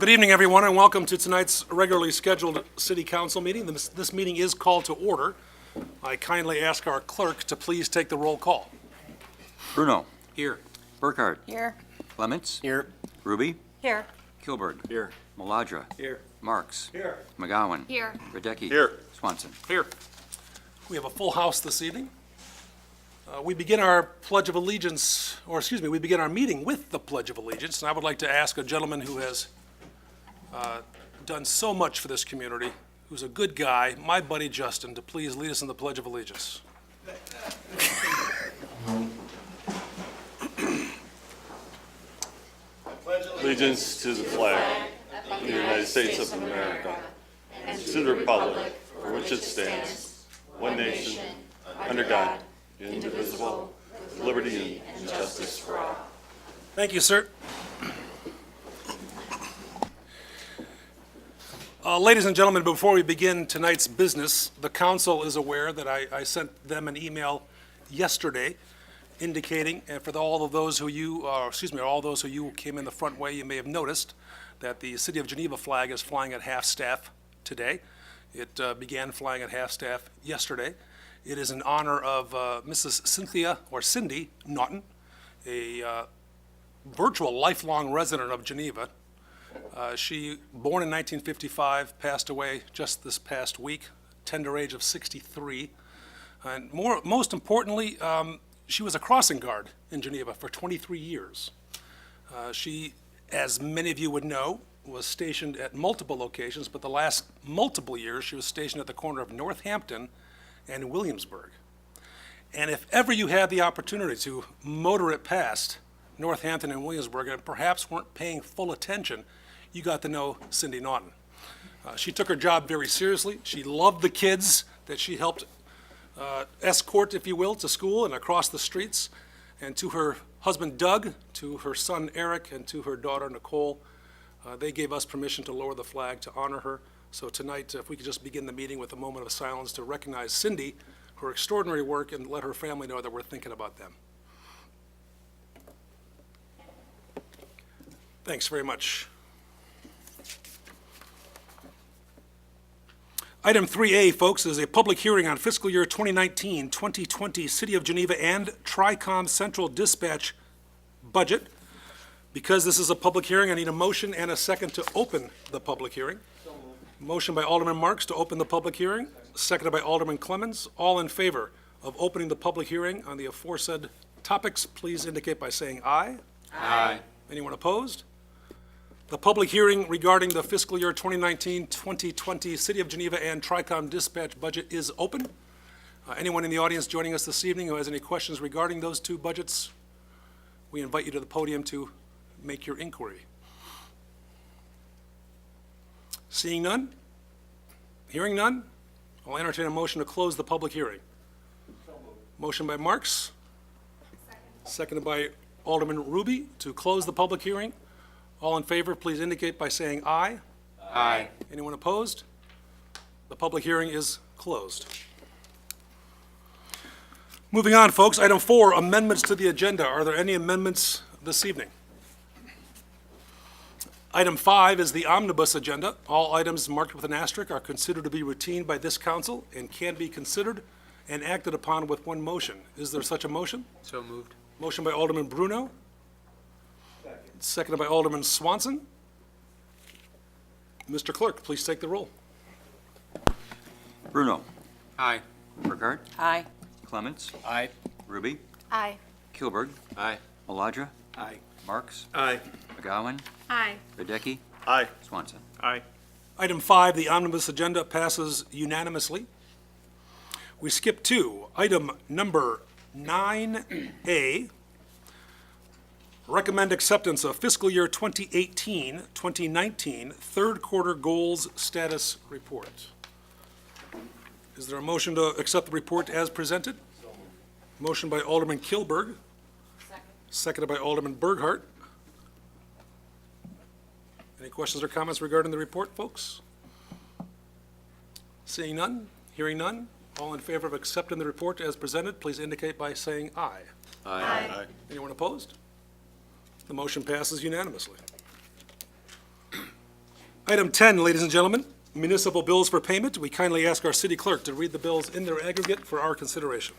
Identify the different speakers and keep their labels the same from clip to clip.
Speaker 1: Good evening, everyone, and welcome to tonight's regularly scheduled City Council meeting. This meeting is called to order. I kindly ask our clerk to please take the roll call.
Speaker 2: Bruno.
Speaker 1: Here.
Speaker 2: Burkhardt.
Speaker 3: Here.
Speaker 2: Clements.
Speaker 1: Here.
Speaker 2: Ruby.
Speaker 3: Here.
Speaker 2: Kilberg.
Speaker 1: Here.
Speaker 2: Maladra.
Speaker 1: Here.
Speaker 2: Marks.
Speaker 1: Here.
Speaker 2: McGowan.
Speaker 3: Here.
Speaker 2: Radecki.
Speaker 1: Here.
Speaker 2: Swanson.
Speaker 1: Here. We have a full house this evening. We begin our Pledge of Allegiance, we begin our meeting with the Pledge of Allegiance, and I would like to ask a gentleman who has done so much for this community, who's a good guy, my buddy Justin, to please lead us in the Pledge of Allegiance.
Speaker 4: Allegiance to the flag of the United States of America and to the republic for which it stands, one nation, under God, indivisible, with liberty and justice for all.
Speaker 1: Thank you, sir. Ladies and gentlemen, before we begin tonight's business, the council is aware that I sent them an email yesterday indicating, and for all those who came in the front way, you may have noticed that the City of Geneva flag is flying at half-staff today. It began flying at half-staff yesterday. It is in honor of Mrs. Cindy Naughton, a virtual lifelong resident of Geneva. She, born in 1955, passed away just this past week, tender age of 63. And most importantly, she was a crossing guard in Geneva for 23 years. She, as many of you would know, was stationed at multiple locations, but the last multiple years she was stationed at the corner of Northampton and Williamsburg. And if ever you had the opportunity to motor it past Northampton and Williamsburg and perhaps weren't paying full attention, you got to know Cindy Naughton. She took her job very seriously. She loved the kids that she helped escort, if you will, to school and across the streets. And to her husband Doug, to her son Eric, and to her daughter Nicole, they gave us permission to lower the flag to honor her. So tonight, if we could just begin the meeting with a moment of silence to recognize Cindy, her extraordinary work, and let her family know that we're thinking about them. Thanks very much. Item 3A, folks, is a public hearing on fiscal year 2019-2020 City of Geneva and TRICOM Central Dispatch budget. Because this is a public hearing, I need a motion and a second to open the public hearing. Motion by Alderman Marks to open the public hearing, seconded by Alderman Clemens. All in favor of opening the public hearing on the aforesaid topics, please indicate by saying aye.
Speaker 2: Aye.
Speaker 1: Anyone opposed? The public hearing regarding the fiscal year 2019-2020 City of Geneva and TRICOM dispatch budget is open. Anyone in the audience joining us this evening who has any questions regarding those two budgets, we invite you to the podium to make your inquiry. Seeing none? Hearing none? I'll entertain a motion to close the public hearing. Motion by Marks. Seconded by Alderman Ruby to close the public hearing. All in favor, please indicate by saying aye.
Speaker 2: Aye.
Speaker 1: Anyone opposed? The public hearing is closed. Moving on, folks, item 4, amendments to the agenda. Are there any amendments this evening? Item 5 is the Omnibus Agenda. All items marked with an asterisk are considered to be routine by this council and can be considered and acted upon with one motion. Is there such a motion?
Speaker 2: So moved.
Speaker 1: Motion by Alderman Bruno. Seconded by Alderman Swanson. Mr. Clerk, please take the roll.
Speaker 2: Bruno.
Speaker 5: Aye.
Speaker 2: Burkhardt.
Speaker 3: Aye.
Speaker 2: Clements.
Speaker 5: Aye.
Speaker 2: Ruby.
Speaker 3: Aye.
Speaker 2: Kilberg.
Speaker 5: Aye.
Speaker 2: Maladra.
Speaker 5: Aye.
Speaker 2: Marks.
Speaker 4: Aye.
Speaker 2: McGowan.
Speaker 3: Aye.
Speaker 2: Radecki.
Speaker 4: Aye.
Speaker 2: Swanson.
Speaker 4: Aye.
Speaker 1: Item 5, the Omnibus Agenda passes unanimously. We skip to item number 9A. Recommend acceptance of fiscal year 2018-2019 third quarter goals status report. Is there a motion to accept the report as presented? Motion by Alderman Kilberg. Seconded by Alderman Burghardt. Any questions or comments regarding the report, folks? Seeing none, hearing none, all in favor of accepting the report as presented, please indicate by saying aye.
Speaker 4: Aye.
Speaker 1: Anyone opposed? The motion passes unanimously. Item 10, ladies and gentlemen, municipal bills for payment. We kindly ask our city clerk to read the bills in their aggregate for our consideration.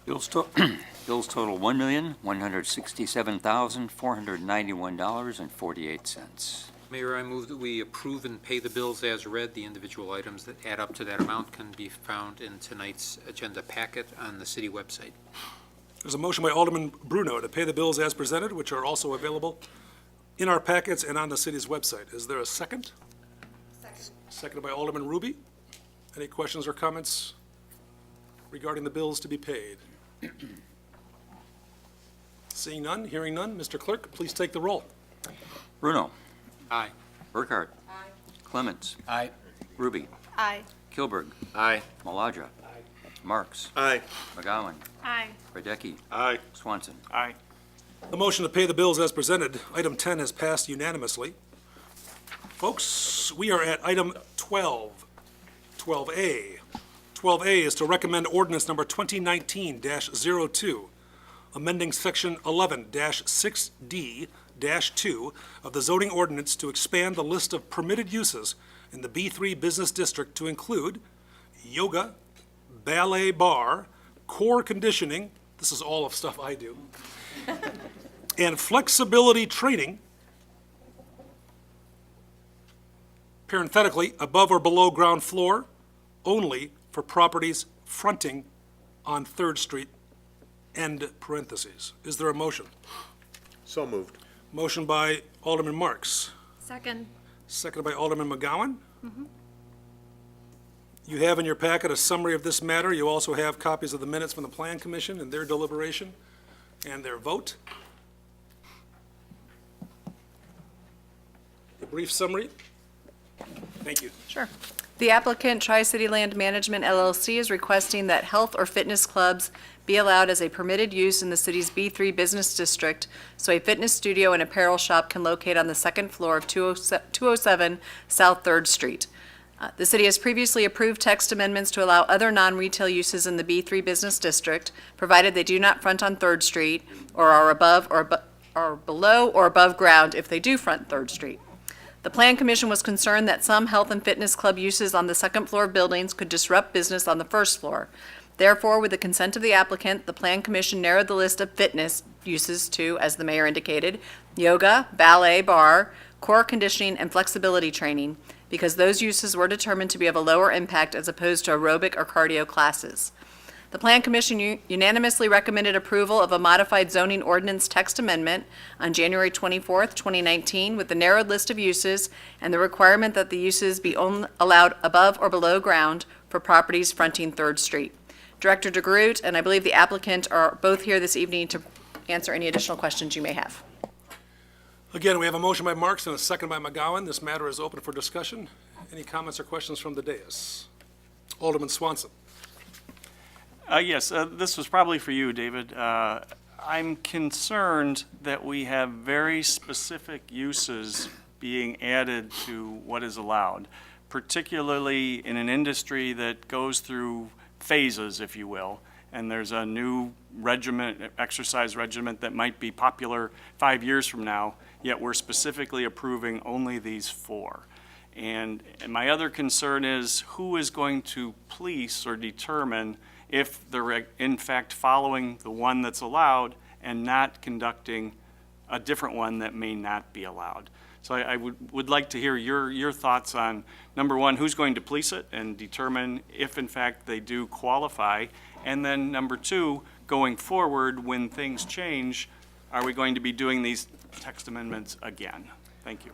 Speaker 2: Bills total $1,167,491.48.
Speaker 3: Mayor, I move that we approve and pay the bills as read. The individual items that add up to that amount can be found in tonight's agenda packet on the city website.
Speaker 1: There's a motion by Alderman Bruno to pay the bills as presented, which are also available in our packets and on the city's website. Is there a second?
Speaker 5: Second.
Speaker 1: Seconded by Alderman Ruby. Any questions or comments regarding the bills to be paid? Seeing none, hearing none, Mr. Clerk, please take the roll.
Speaker 2: Bruno.
Speaker 3: Aye.
Speaker 2: Burkhart.
Speaker 5: Aye.
Speaker 2: Clements.
Speaker 3: Aye.
Speaker 2: Ruby.
Speaker 5: Aye.
Speaker 2: Kilberg.
Speaker 4: Aye.
Speaker 2: Maladra. Marks.
Speaker 4: Aye.
Speaker 2: McGowan.
Speaker 5: Aye.
Speaker 2: Radecki.
Speaker 4: Aye.
Speaker 2: Swanson.
Speaker 4: Aye.
Speaker 1: The motion to pay the bills as presented, item 10, has passed unanimously. Folks, we are at item 12, 12A. 12A is to recommend ordinance number 2019-02, amending section 11-6D-2 of the zoning ordinance to expand the list of permitted uses in the B3 business district to include yoga, ballet bar, core conditioning, this is all of stuff I do, and flexibility training, parenthetically, above or below ground floor, only for properties fronting on 3rd Street, end parentheses. Is there a motion?
Speaker 4: So moved.
Speaker 1: Motion by Alderman Marks,
Speaker 5: Second.
Speaker 1: seconded by Alderman McGowan. You have in your packet a summary of this matter. You also have copies of the minutes from the Plan Commission and their deliberation and their vote. A brief summary. Thank you.
Speaker 6: Sure. The applicant, Tri-City Land Management LLC, is requesting that health or fitness clubs be allowed as a permitted use in the city's B3 business district, so a fitness studio and apparel shop can locate on the second floor of 207 South 3rd Street. The city has previously approved text amendments to allow other non-retail uses in the B3 business district, provided they do not front on 3rd Street or are below or above ground if they do front 3rd Street. The Plan Commission was concerned that some health and fitness club uses on the second floor of buildings could disrupt business on the first floor. Therefore, with the consent of the applicant, the Plan Commission narrowed the list of fitness uses to, as the mayor indicated, yoga, ballet, bar, core conditioning, and flexibility training, because those uses were determined to be of a lower impact as opposed to aerobic or cardio classes. The Plan Commission unanimously recommended approval of a modified zoning ordinance text amendment on January 24th, 2019, with the narrowed list of uses and the requirement that the uses be allowed above or below ground for properties fronting 3rd Street. Director DeGroot and I believe the applicant are both here this evening to answer any additional questions you may have.
Speaker 1: Again, we have a motion by Marks and a second by McGowan. This matter is open for discussion. Any comments or questions from the dais? Alderman Swanson.
Speaker 7: Yes, this was probably for you, David. I'm concerned that we have very specific uses being added to what is allowed, particularly in an industry that goes through phases, if you will, and there's a new exercise regimen that might be popular 5 years from now, yet we're specifically approving only these 4. And my other concern is who is going to police or determine if they're in fact following the one that's allowed and not conducting a different one that may not be allowed. So I would like to hear your thoughts on, number one, who's going to police it and determine if in fact they do qualify, and then number two, going forward, when things change, are we going to be doing these text amendments again? Thank you.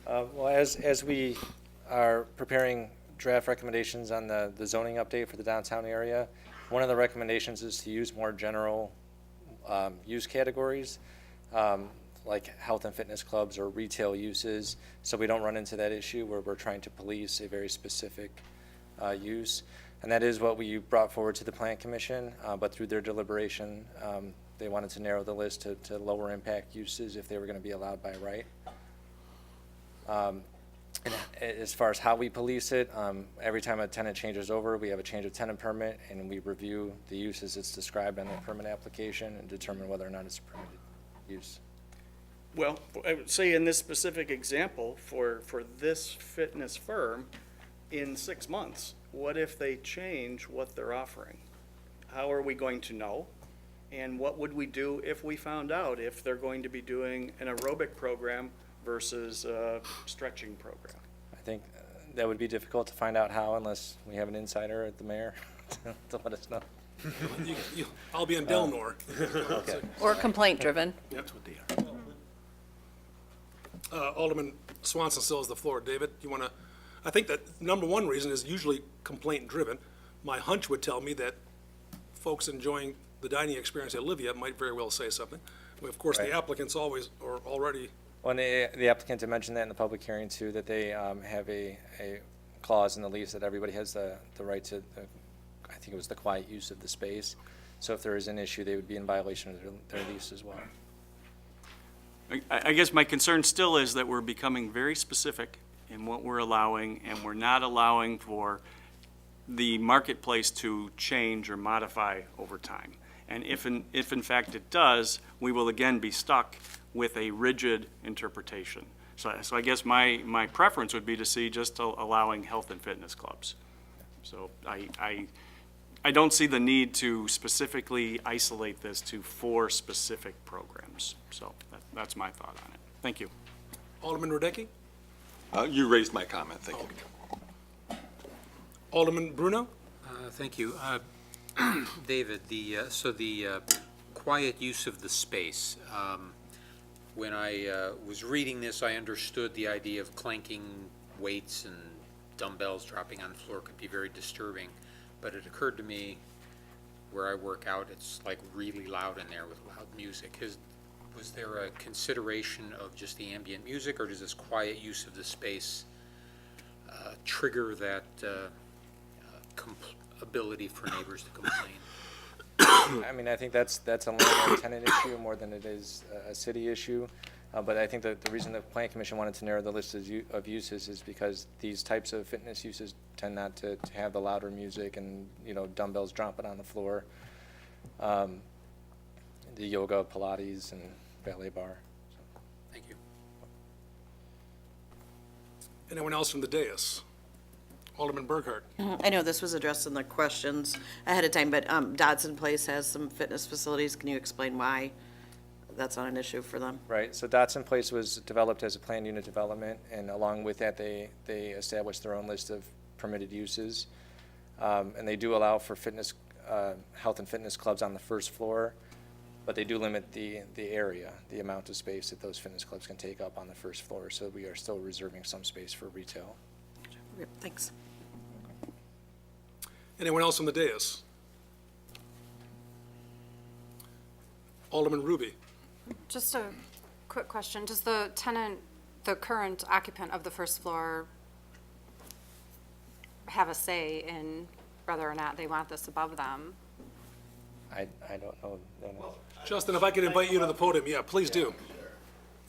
Speaker 8: Well, as we are preparing draft recommendations on the zoning update for the downtown area, one of the recommendations is to use more general use categories, like health and fitness clubs or retail uses, so we don't run into that issue where we're trying to police a very specific use. And that is what we brought forward to the Plan Commission, but through their deliberation, they wanted to narrow the list to lower impact uses if they were going to be allowed by right. And as far as how we police it, every time a tenant changes over, we have a change of tenant permit, and we review the use as it's described on the permit application and determine whether or not it's a permitted use.
Speaker 7: Well, I would say in this specific example, for this fitness firm, in 6 months, what if they change what they're offering? How are we going to know? And what would we do if we found out if they're going to be doing an aerobic program versus a stretching program?
Speaker 8: I think that would be difficult to find out how unless we have an insider at the mayor to let us know.
Speaker 1: I'll be in Delnor.
Speaker 8: Okay.
Speaker 6: Or complaint-driven.
Speaker 1: That's what they are. Alderman Swanson still has the floor. David, you want to, I think that number one reason is usually complaint-driven. My hunch would tell me that folks enjoying the dining experience at Livia might very well say something. Of course, the
Speaker 8: Right.
Speaker 1: applicants always are already,
Speaker 8: Well, the applicant had mentioned that in the public hearing too, that they have a clause in the lease that everybody has the right to, I think it was the quiet use of the space. So if there is an issue, they would be in violation of their lease as well.
Speaker 7: I guess my concern still is that we're becoming very specific in what we're allowing, and we're not allowing for the marketplace to change or modify over time. And if in fact it does, we will again be stuck with a rigid interpretation. So I guess my preference would be to see just allowing health and fitness clubs. So I don't see the need to specifically isolate this to 4 specific programs. So that's my thought on it. Thank you.
Speaker 1: Alderman Radecki?
Speaker 5: You raised my comment, thank you.
Speaker 1: Alderman Bruno?
Speaker 3: Thank you. David, the quiet use of the space. When I was reading this, I understood the idea of clanking weights and dumbbells dropping on the floor could be very disturbing. But it occurred to me, where I work out, it's like really loud in there with loud music. Was there a consideration of just the ambient music, or does this quiet use of the space trigger that ability for neighbors to complain?
Speaker 8: I mean, I think that's a landlord tenant issue more than it is a city issue. But I think that the reason the Plan Commission wanted to narrow the list of uses is because these types of fitness uses tend not to have the louder music and, dumbbells dropping on the floor. The yoga, Pilates, and ballet bar.
Speaker 3: Thank you.
Speaker 1: Anyone else from the dais? Alderman Burkhart?
Speaker 9: I know this was addressed in the questions ahead of time, but Dodson Place has some fitness facilities. Can you explain why that's not an issue for them?
Speaker 8: Right, so Dotson Place was developed as a planned unit development, and along with that, they established their own list of permitted uses. And they do allow for fitness, health and fitness clubs on the first floor, but they do limit the area, the amount of space that those fitness clubs can take up on the first floor, so we are still reserving some space for retail.
Speaker 9: Okay, thanks.
Speaker 1: Anyone else from the dais? Alderman Ruby?
Speaker 10: Just a quick question. Does the tenant, the current occupant of the first floor, have a say in whether or not they want this above them?
Speaker 8: I don't know.
Speaker 1: Justin, if I could invite you to the podium, yeah, please do.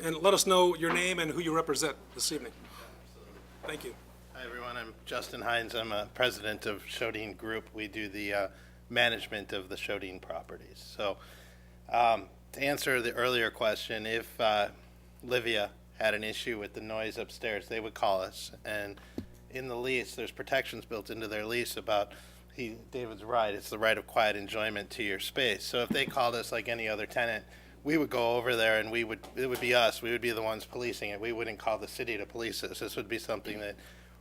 Speaker 1: And let us know your name and who you represent this evening. Thank you.
Speaker 11: Hi, everyone. I'm Justin Hines. I'm a president of Shodine Group. We do the management of the Shodine properties. So to answer the earlier question, if Livia had an issue with the noise upstairs, they would call us. And in the lease, there's protections built into their lease about, David's right, it's the right of quiet enjoyment to your space. So if they called us like any other tenant, we would go over there and it would be us. We would be the ones policing it. We wouldn't call the city to police this. This would be something that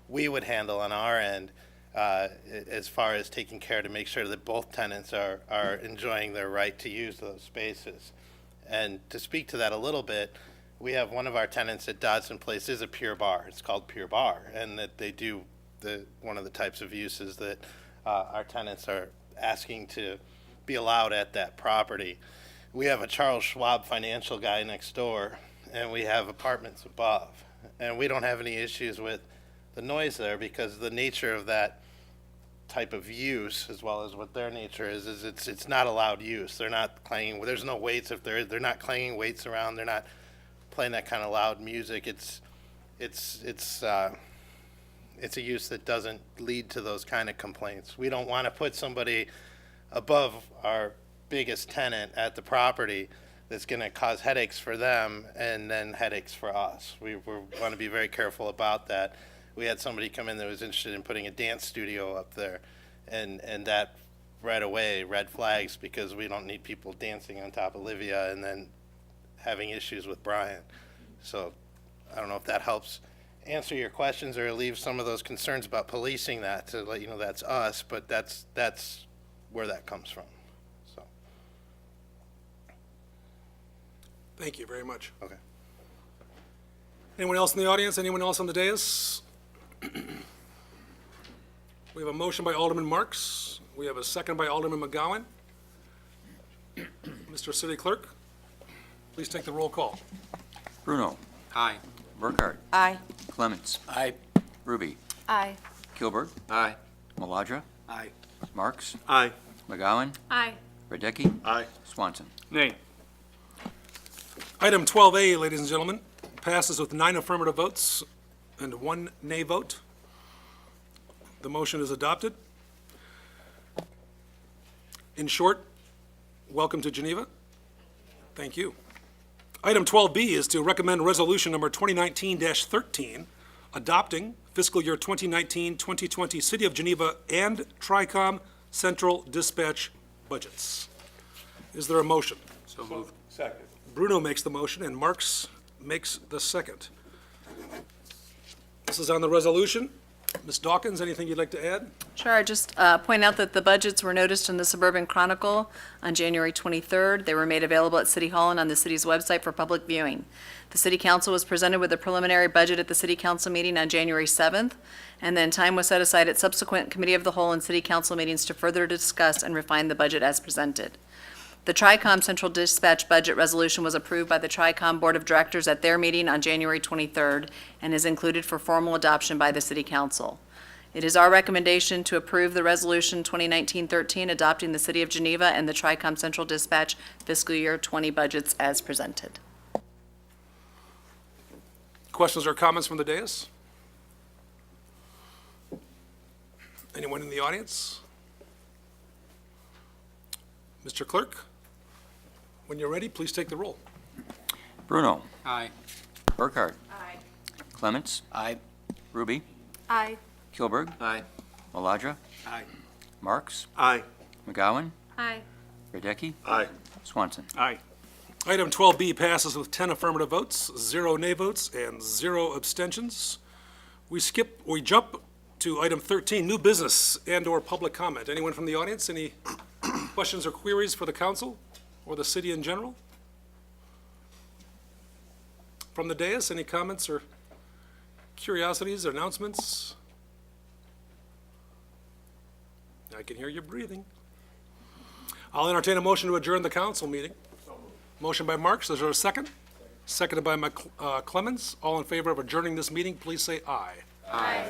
Speaker 11: we would handle on our end as far as taking care to make sure that both tenants are enjoying their right to use those spaces. And to speak to that a little bit, we have one of our tenants at Dodson Place is a Pure Bar. It's called Pure Bar, and that they do one of the types of uses that our tenants are asking to be allowed at that property. We have a Charles Schwab financial guy next door, and we have apartments above. And we don't have any issues with the noise there because the nature of that type of use, as well as what their nature is it's not allowed use. They're not clanging, there's no weights. If they're not clanging weights around, they're not playing that kind of loud music. It's a use that doesn't lead to those kind of complaints. We don't want to put somebody above our biggest tenant at the property that's going to cause headaches for them and then headaches for us. We want to be very careful about that. We had somebody come in that was interested in putting a dance studio up there, and that right away, red flags, because we don't need people dancing on top of Olivia and then having issues with Brian. So I don't know if that helps answer your questions or leave some of those concerns about policing that, to let you know that's us, but that's where that comes from. So,
Speaker 1: Thank you very much.
Speaker 11: okay.
Speaker 1: Anyone else in the audience? Anyone else on the dais? We have a motion by Alderman Marks. We have a second by Alderman McGowan. Mr. City Clerk, please take the roll call.
Speaker 2: Bruno,
Speaker 3: Aye.
Speaker 2: Burkhart,
Speaker 9: Aye.
Speaker 2: Clements,
Speaker 5: Aye.
Speaker 2: Ruby,
Speaker 10: Aye.
Speaker 2: Kilberg,
Speaker 3: Aye.
Speaker 2: Maladra,
Speaker 5: Aye.
Speaker 2: Marks,
Speaker 5: Aye.
Speaker 2: McGowan,
Speaker 10: Aye.
Speaker 2: Radecki,
Speaker 5: Aye.
Speaker 2: Swanson.
Speaker 7: Nay.
Speaker 1: Item 12A, ladies and gentlemen, passes with 9 affirmative votes and 1 nay vote. The motion is adopted. In short, welcome to Geneva. Thank you. Item 12B is to recommend resolution number 2019-13, adopting fiscal year 2019-2020 City of Geneva and TRICOM Central Dispatch budgets. Is there a motion?
Speaker 3: So moved.
Speaker 5: Second.
Speaker 1: Bruno makes the motion and Marks makes the second. This is on the resolution. Ms. Dawkins, anything you'd like to add?
Speaker 6: Sure, I just point out that the budgets were noticed in the Suburban Chronicle on January 23rd. They were made available at City Hall and on the city's website for public viewing. The City Council was presented with a preliminary budget at the City Council meeting on January 7th, and then time was set aside at subsequent Committee of the Whole and City Council meetings to further discuss and refine the budget as presented. The TRICOM Central Dispatch Budget Resolution was approved by the TRICOM Board of Directors at their meeting on January 23rd and is included for formal adoption by the City Council. It is our recommendation to approve the Resolution 2019-13 adopting the City of Geneva and the TRICOM Central Dispatch fiscal year 20 budgets as presented.
Speaker 1: Questions or comments from the dais? Anyone in the audience? Mr. Clerk, when you're ready, please take the roll.
Speaker 2: Bruno,
Speaker 3: Aye.
Speaker 2: Burkhart,
Speaker 10: Aye.
Speaker 2: Clements,
Speaker 5: Aye.
Speaker 2: Ruby,
Speaker 10: Aye.
Speaker 2: Kilberg,
Speaker 3: Aye.
Speaker 2: Maladra,
Speaker 5: Aye.
Speaker 2: Marks,
Speaker 5: Aye.
Speaker 2: McGowan,
Speaker 10: Aye.
Speaker 2: Radecki,
Speaker 5: Aye.
Speaker 2: Swanson.
Speaker 7: Aye.
Speaker 1: Item 12B passes with 10 affirmative votes, 0 nay votes, and 0 abstentions. We jump to item 13, new business and/or public comment. Anyone from the audience? Any questions or queries for the council or the city in general? From the dais, any comments or curiosities or announcements? I can hear you breathing. I'll entertain a motion to adjourn the council meeting. Motion by Marks, is there a second? Seconded by Clemens. All in favor of adjourning this meeting, please say aye.
Speaker 10: Aye.